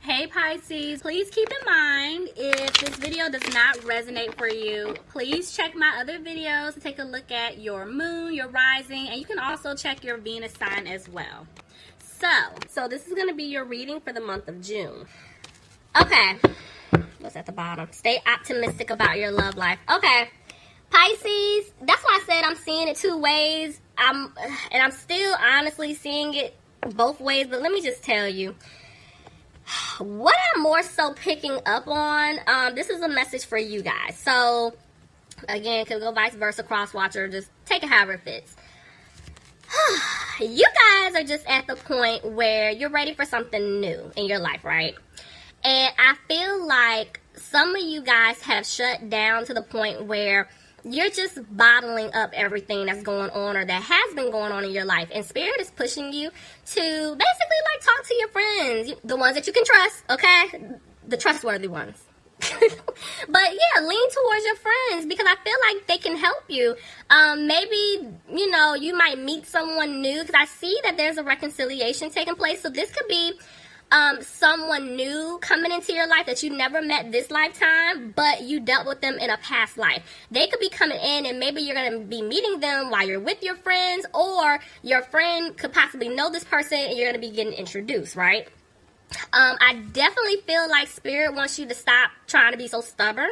Hey Pisces, please keep in mind if this video does not resonate for you, please check my other videos to take a look at your moon, your rising, and you can also check your Venus sign as well. So this is going to be your reading for the month of June. Okay, what's at the bottom? Stay optimistic about your love life. Okay, Pisces, that's why I said I'm seeing it two ways. I'm still honestly seeing it both ways, but let me just tell you. What I'm more so picking up on, this is a message for you guys. So, again, could go vice versa, cross watcher, just take it however it fits. You guys are just at the point where you're ready for something new in your life, right? And I feel like some of you guys have shut down to the point where you're just bottling up everything that's going on or that has been going on in your life. And Spirit is pushing you to basically like talk to your friends. The ones that you can trust, okay? The trustworthy ones. But yeah, lean towards your friends because I feel like they can help you. Maybe, you might meet someone new because I see that there's a reconciliation taking place. So this could be someone new coming into your life that you never met this lifetime, but you dealt with them in a past life. They could be coming in and maybe you're going to be meeting them while you're with your friends, or your friend could possibly know this person and you're going to be getting introduced, right? I definitely feel like Spirit wants you to stop trying to be so stubborn.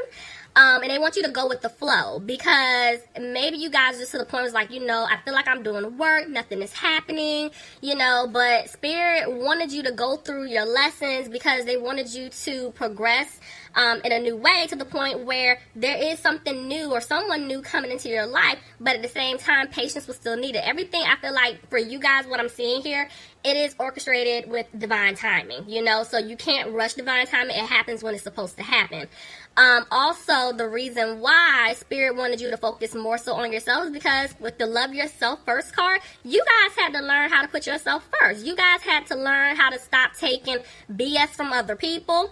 And they want you to go with the flow because maybe you guys just to the point was like, I feel like I'm doing work, nothing is happening, but Spirit wanted you to go through your lessons because they wanted you to progress in a new way to the point where there is something new or someone new coming into your life, but at the same time, patience was still needed. Everything I feel like for you guys, what I'm seeing here, it is orchestrated with divine timing, so you can't rush divine timing. It happens when it's supposed to happen. Also, the reason why Spirit wanted you to focus more so on yourself is because with the Love Yourself First card, you guys had to learn how to put yourself first. You guys had to learn how to stop taking BS from other people,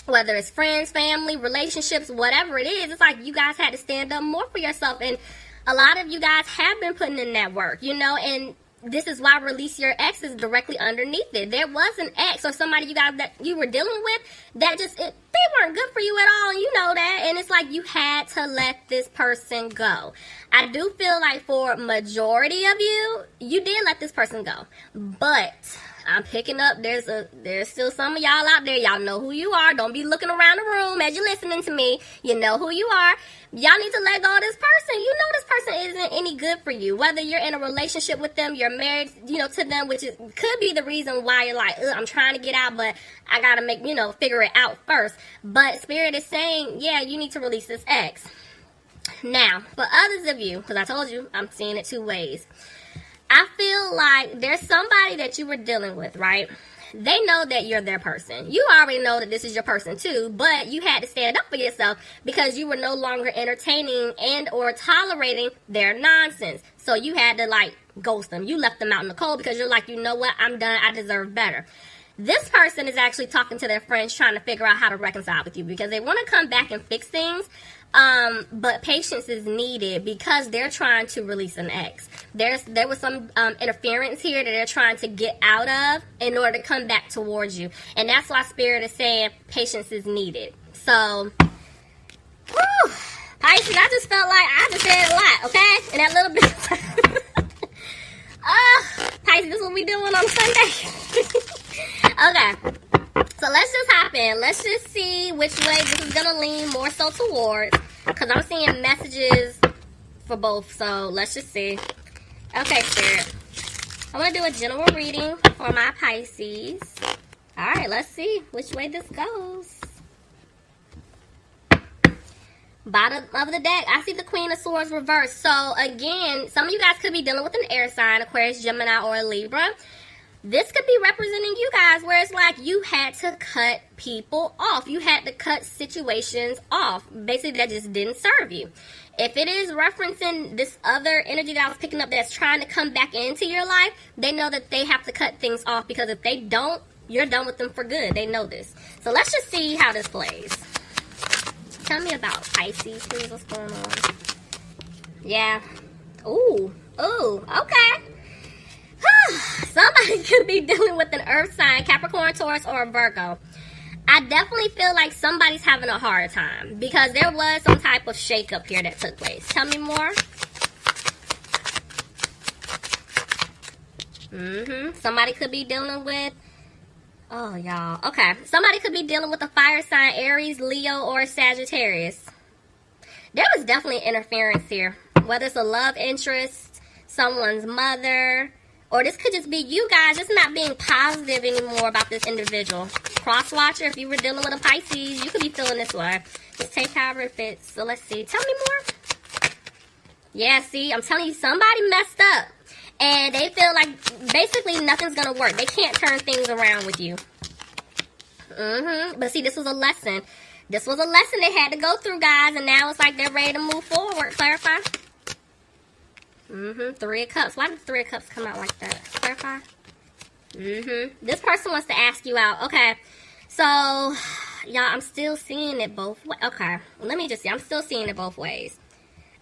whether it's friends, family, relationships, whatever it is. It's like you guys had to stand up more for yourself. And a lot of you guys have been putting in that work, and this is why Release Your Ex is directly underneath it. There was an ex or somebody you guys that you were dealing with that they weren't good for you at all, and you know that. And it's like you had to let this person go. I do feel like for majority of you, you did let this person go. But I'm picking up, there's still some of y'all out there. Y'all know who you are. Don't be looking around the room as you're listening to me. You know who you are. Y'all need to let go of this person. You know this person isn't any good for you. Whether you're in a relationship with them, you're married, to them, which could be the reason why you're like, I'm trying to get out, but I gotta figure it out first. But Spirit is saying, yeah, you need to release this ex. Now, for others of you, because I told you, I'm seeing it two ways. I feel like there's somebody that you were dealing with, right? They know that you're their person. You already know that this is your person too, but you had to stand up for yourself because you were no longer entertaining and or tolerating their nonsense. So you had to ghost them. You left them out in the cold because you're like, you know what? I'm done. I deserve better. This person is actually talking to their friends trying to figure out how to reconcile with you because they want to come back and fix things. But patience is needed because they're trying to release an ex. There was some interference here that they're trying to get out of in order to come back towards you. And that's why Spirit is saying patience is needed. So, whew, Pisces, I just felt like I just said a lot, okay? And that little bit. Pisces, this is what we doing on Sunday. Okay. So let's just hop in. Let's just see which way this is going to lean more so towards. Because I'm seeing messages for both. So let's just see. Okay, Spirit. I'm going to do a general reading for my Pisces. Alright, let's see which way this goes. Bottom of the deck, I see the Queen of Swords reversed. So again, some of you guys could be dealing with an air sign, Aquarius, Gemini, or a Libra. This could be representing you guys where it's like you had to cut people off. You had to cut situations off. Basically, that just didn't serve you. If it is referencing this other energy that I was picking up that's trying to come back into your life, they know that they have to cut things off because if they don't, you're done with them for good. They know this. So let's just see how this plays. Tell me about Pisces, please. What's going on? Yeah. Ooh, okay. Somebody could be dealing with an earth sign, Capricorn, Taurus, or a Virgo. I definitely feel like somebody's having a hard time because there was some type of shakeup here that took place. Tell me more. Somebody could be dealing with, oh, y'all. Okay. Somebody could be dealing with a fire sign, Aries, Leo, or Sagittarius. There was definitely interference here. Whether it's a love interest, someone's mother, or this could just be you guys just not being positive anymore about this individual. Cross-watcher, if you were dealing with a Pisces, you could be feeling this way. Just take however it fits. So let's see. Tell me more. Yeah, see, I'm telling you, somebody messed up. And they feel like basically nothing's going to work. They can't turn things around with you. But see, this was a lesson. This was a lesson they had to go through, guys. And now it's like they're ready to move forward. Clarify. Three of Cups. Why did the Three of Cups come out like that? Clarify. This person wants to ask you out. Okay. So, y'all, I'm still seeing it both ways. Okay. Let me just see. I'm still seeing it both ways.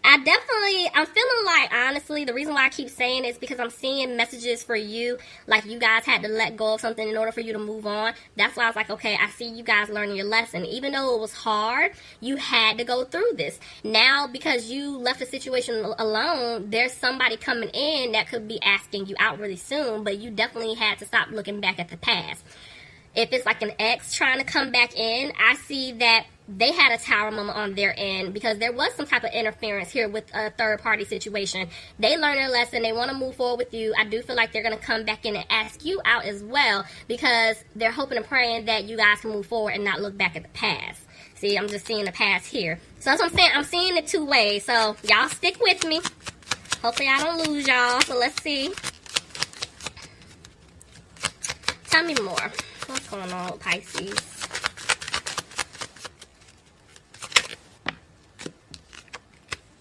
I'm feeling like, honestly, the reason why I keep saying it is because I'm seeing messages for you, like you guys had to let go of something in order for you to move on. That's why I was like, okay, I see you guys learning your lesson. Even though it was hard, you had to go through this. Now, because you left the situation alone, there's somebody coming in that could be asking you out really soon, but you definitely had to stop looking back at the past. If it's like an ex trying to come back in, I see that they had a tower moment on their end because there was some type of interference here with a third-party situation. They learned their lesson. They want to move forward with you. I do feel like they're going to come back in and ask you out as well because they're hoping and praying that you guys can move forward and not look back at the past. See, I'm just seeing the past here. So that's what I'm saying. I'm seeing it two ways. So y'all stick with me. Hopefully I don't lose y'all. So let's see. Tell me more. What's going on with Pisces?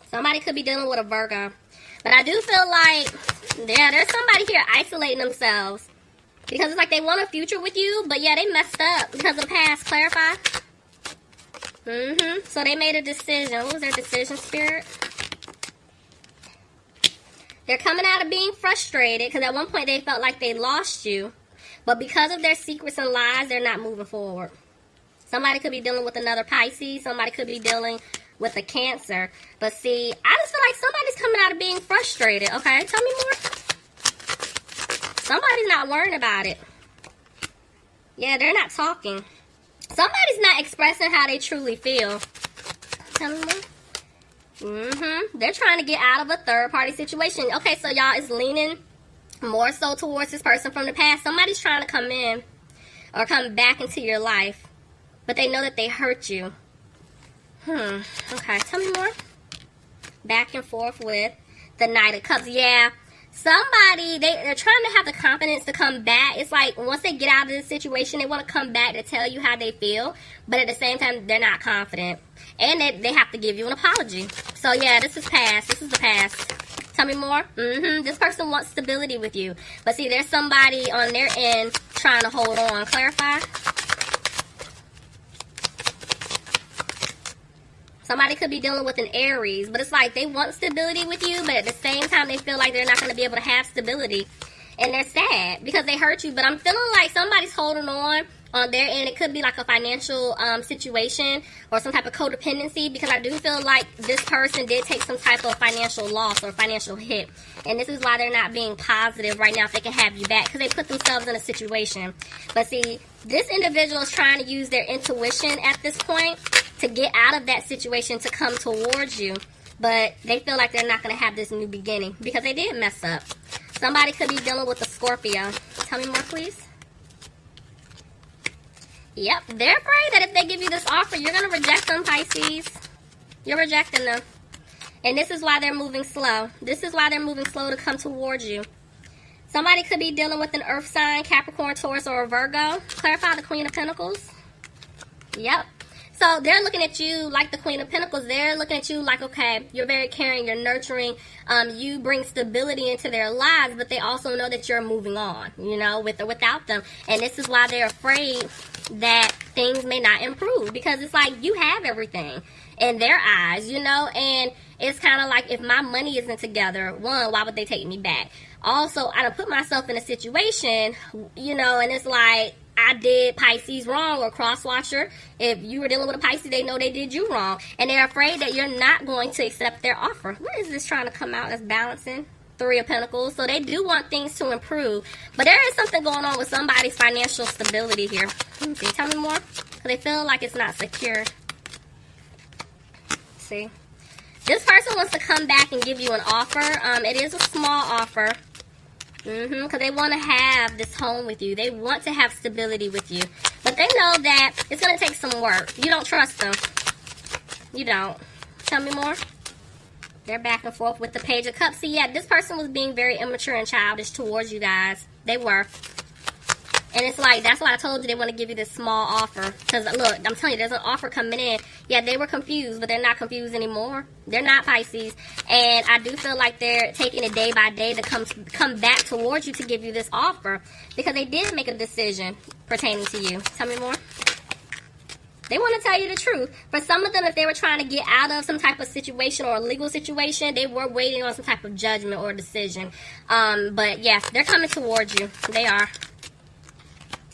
Somebody could be dealing with a Virgo. But I do feel like, yeah, there's somebody here isolating themselves. Because it's like they want a future with you, but yeah, they messed up because of the past. Clarify. So they made a decision. What was their decision, Spirit? They're coming out of being frustrated because at one point they felt like they lost you. But because of their secrets and lies, they're not moving forward. Somebody could be dealing with another Pisces. Somebody could be dealing with a Cancer. But see, I just feel like somebody's coming out of being frustrated. Okay, tell me more. Somebody's not worrying about it. Yeah, they're not talking. Somebody's not expressing how they truly feel. Tell me more. They're trying to get out of a third-party situation. Okay, so y'all is leaning more so towards this person from the past. Somebody's trying to come in or come back into your life, but they know that they hurt you. Okay, tell me more. Back and forth with the Knight of Cups. Yeah, somebody, they're trying to have the confidence to come back. It's like once they get out of this situation, they want to come back to tell you how they feel, but at the same time, they're not confident. And they have to give you an apology. So yeah, this is past. This is the past. Tell me more. This person wants stability with you. But see, there's somebody on their end trying to hold on. Clarify. Somebody could be dealing with an Aries. But it's like they want stability with you. But at the same time, they feel like they're not going to be able to have stability. And they're sad because they hurt you. But I'm feeling like somebody's holding on their end. It could be like a financial situation or some type of codependency, because I do feel like this person did take some type of financial loss or financial hit, and this is why they're not being positive right now if they can have you back, because they put themselves in a situation. But see, this individual is trying to use their intuition at this point to get out of that situation to come towards you, but they feel like they're not going to have this new beginning because they did mess up. Somebody could be dealing with a Scorpio. Tell me more, please. Yep, they're afraid that if they give you this offer, you're going to reject them, Pisces. You're rejecting them. And this is why they're moving slow. This is why they're moving slow to come towards you. Somebody could be dealing with an earth sign, Capricorn, Taurus, or a Virgo. Clarify the Queen of Pentacles. Yep. So they're looking at you like the Queen of Pentacles. They're looking at you like, okay, you're very caring, you're nurturing. You bring stability into their lives, but they also know that you're moving on, you know, with or without them. And this is why they're afraid that things may not improve, because it's like you have everything in their eyes, you know, and it's kind of like if my money isn't together, one, why would they take me back? Also, I done put myself in a situation, you know, and it's like I did Pisces wrong, or cross-watcher. If you were dealing with a Pisces, they know they did you wrong. And they're afraid that you're not going to accept their offer. What is this trying to come out as balancing? Three of Pentacles. So they do want things to improve. But there is something going on with somebody's financial stability here. Let me see. Tell me more. Because they feel like it's not secure. See? This person wants to come back and give you an offer. It is a small offer. Because they want to have this home with you. They want to have stability with you. But they know that it's going to take some work. You don't trust them. You don't. Tell me more. They're back and forth with the Page of Cups. See, yeah, this person was being very immature and childish towards you guys. They were. And it's like, that's why I told you they want to give you this small offer. Because, look, I'm telling you, there's an offer coming in. Yeah, they were confused, but they're not confused anymore. They're not Pisces. And I do feel like they're taking it day by day to come back towards you to give you this offer. Because they did make a decision pertaining to you. Tell me more. They want to tell you the truth. For some of them, if they were trying to get out of some type of situation or a legal situation, they were waiting on some type of judgment or decision. But, yeah, they're coming towards you. They are.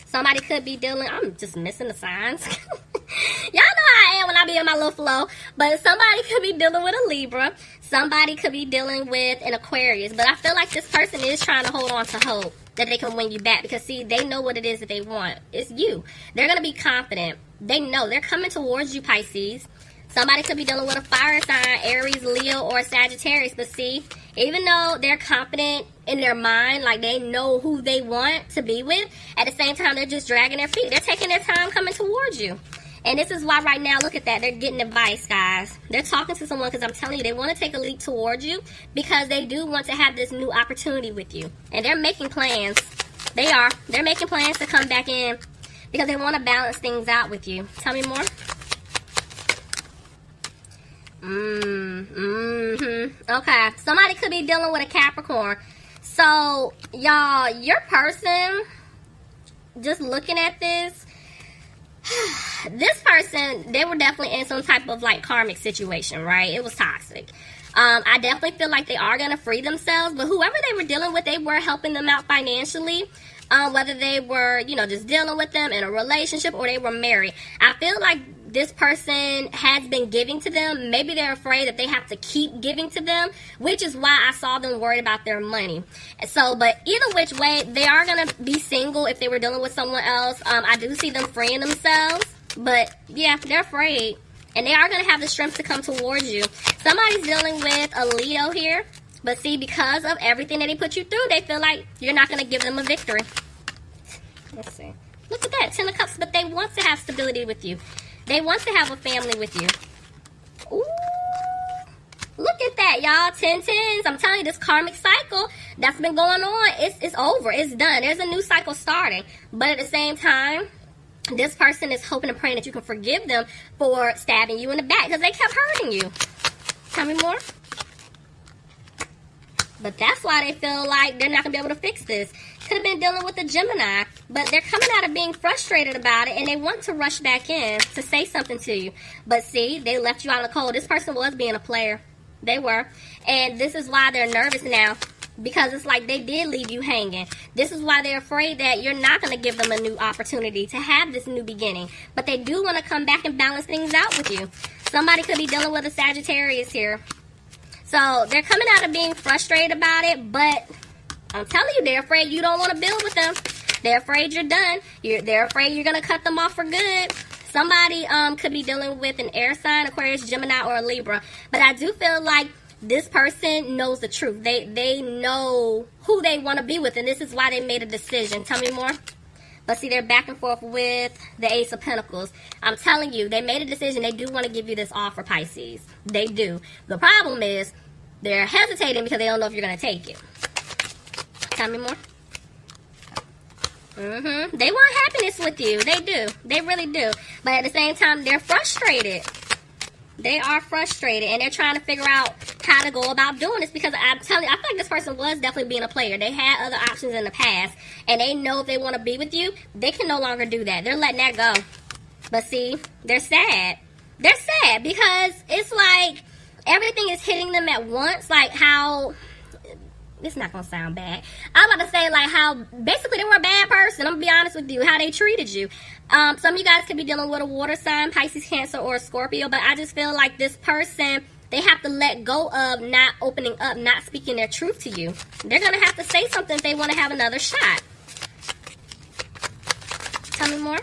Somebody could be dealing, I'm just missing the signs. Y'all know how I am when I be in my little flow. But somebody could be dealing with a Libra. Somebody could be dealing with an Aquarius. But I feel like this person is trying to hold on to hope that they can win you back. Because, see, they know what it is that they want. It's you. They're going to be confident. They know. They're coming towards you, Pisces. Somebody could be dealing with a fire sign, Aries, Leo, or Sagittarius. But see, even though they're confident in their mind, like they know who they want to be with, at the same time, they're just dragging their feet. They're taking their time coming towards you. And this is why right now, look at that. They're getting advice, guys. They're talking to someone because I'm telling you, they want to take a leap towards you because they do want to have this new opportunity with you. And they're making plans. They are. They're making plans to come back in because they want to balance things out with you. Tell me more. Okay. Somebody could be dealing with a Capricorn. So, y'all, your person, just looking at this, this person, they were definitely in some type of like karmic situation, right? It was toxic. I definitely feel like they are going to free themselves, but whoever they were dealing with, they were helping them out financially. Whether they were, you know, just dealing with them in a relationship or they were married. I feel like this person has been giving to them. Maybe they're afraid that they have to keep giving to them, which is why I saw them worried about their money. So, but either which way, they are going to be single if they were dealing with someone else. I do see them freeing themselves, but yeah, they're afraid. And they are going to have the strength to come towards you. Somebody's dealing with a Leo here. But see, because of everything that they put you through, they feel like you're not going to give them a victory. Let's see. Look at that, 10 of Cups. But they want to have stability with you. They want to have a family with you. Ooh. Look at that, y'all. 10 tens. I'm telling you, this karmic cycle that's been going on, it's over. It's done. There's a new cycle starting. But at the same time, this person is hoping and praying that you can forgive them for stabbing you in the back because they kept hurting you. Tell me more. But that's why they feel like they're not going to be able to fix this. Could have been dealing with a Gemini. But they're coming out of being frustrated about it. And they want to rush back in to say something to you. But see, they left you out in the cold. This person was being a player. They were. And this is why they're nervous now. Because it's like they did leave you hanging. This is why they're afraid that you're not going to give them a new opportunity to have this new beginning. But they do want to come back and balance things out with you. Somebody could be dealing with a Sagittarius here. So, they're coming out of being frustrated about it, but I'm telling you, they're afraid you don't want to build with them. They're afraid you're done. They're afraid you're going to cut them off for good. Somebody could be dealing with an air sign, Aquarius, Gemini, or a Libra. But I do feel like this person knows the truth. They know who they want to be with, and this is why they made a decision. Tell me more. But see, they're back and forth with the Ace of Pentacles. I'm telling you, they made a decision. They do want to give you this offer, Pisces. They do. The problem is they're hesitating because they don't know if you're going to take it. Tell me more. They want happiness with you. They do. They really do. But at the same time, they're frustrated. They are frustrated, and they're trying to figure out how to go about doing this because I'm telling you, I feel like this person was definitely being a player. They had other options in the past, and they know if they want to be with you, they can no longer do that. They're letting that go. But see, they're sad. They're sad because it's like everything is hitting them at once, like how it's not gonna sound bad. I'm about to say like how basically they were a bad person. I'm gonna be honest with you, how they treated you. Some of you guys could be dealing with a water sign, Pisces, Cancer, or a Scorpio, but I just feel like this person, they have to let go of not opening up, not speaking their truth to you. They're gonna have to say something if they want to have another shot. Tell me more.